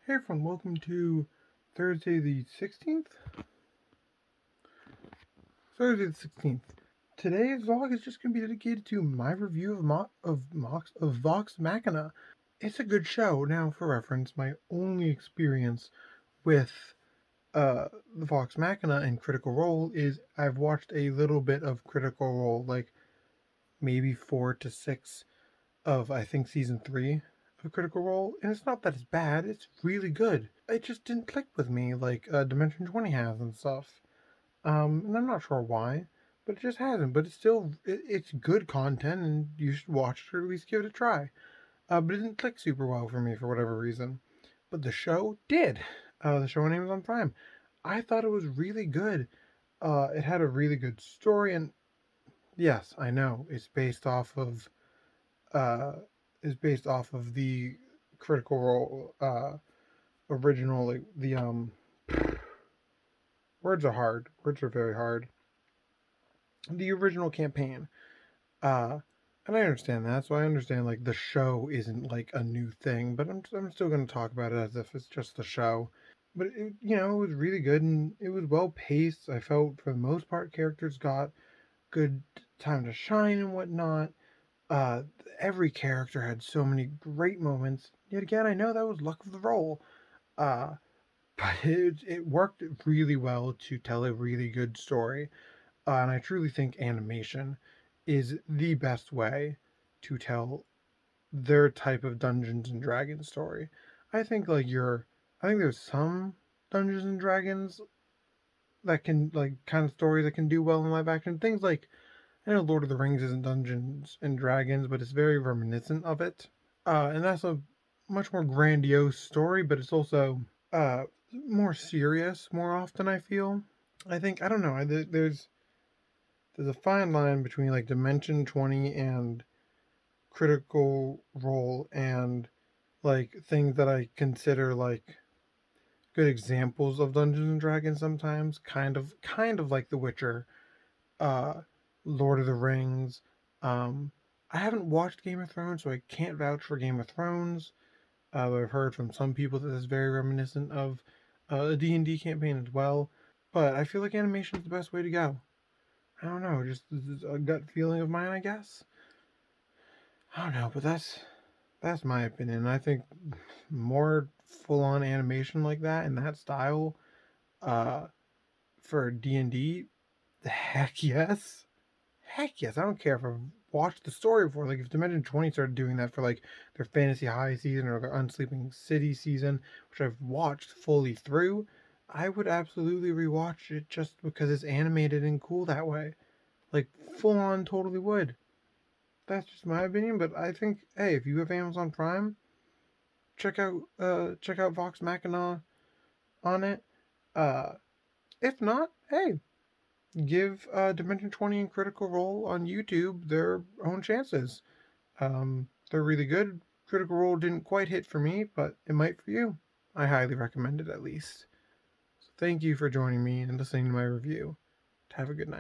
Hey everyone, welcome to Thursday the 16th? Thursday the 16th. Today's vlog is just going to be dedicated to my review of Vox Machina. It's a good show. Now, for reference, my only experience with the Vox Machina and Critical Role is I've watched a little bit of Critical Role, like maybe 4 to 6 of, I think, season 3 of Critical Role, and it's not that it's bad, it's really good. It just didn't click with me like Dimension 20 has and stuff. And I'm not sure why, but it just hasn't. But it's good content, and you should watch it or at least give it a try. But it didn't click super well for me for whatever reason. But the show did. The show on Amazon Prime. I thought it was really good. It had a really good story, and yes, I know it's based off of uh, the Critical Role original, like the words are hard. Words are very hard. The original campaign. Uh, and I understand that, so I understand like the show isn't like a new thing, but I'm still going to talk about it as if it's just the show. But it was really good and it was well paced. I felt for the most part characters got good time to shine and whatnot. Uh, every character had so many great moments. Yet again, I know that was luck of the role. Uh, but it worked really well to tell a really good story. And I truly think animation is the best way to tell their type of Dungeons and Dragons story. I think I think there's some Dungeons and Dragons that can like kind of stories that can do well in live action. Things like I know Lord of the Rings isn't Dungeons and Dragons, but it's very reminiscent of it. And that's a much more grandiose story, but it's also uh, more serious more often. I feel. I think I don't know. There's a fine line between like Dimension 20 and Critical Role and like things that I consider like good examples of Dungeons and Dragons sometimes, kind of like The Witcher, uh Lord of the Rings. I haven't watched Game of Thrones, so I can't vouch for Game of Thrones. But I've heard from some people that it's very reminiscent of a D&D campaign as well. But I feel like animation is the best way to go. I don't know, just a gut feeling of mine, I guess. I don't know, but that's my opinion. I think more full on animation like that in that style, uh, for D&D, heck yes, heck yes. I don't care if I've watched the story before. Like if Dimension 20 started doing that for like their Fantasy High season or their Unsleeping City season, which I've watched fully through, I would absolutely rewatch it just because it's animated and cool that way. Like full on, totally would. That's just my opinion, but I think hey, if you have Amazon Prime, check out Vox Machina on it. Uh, if not, hey, give Dimension 20 and Critical Role on YouTube their own chances. They're really good. Critical Role didn't quite hit for me, but it might for you. I highly recommend it at least. So thank you for joining me and listening to my review. Have a good night.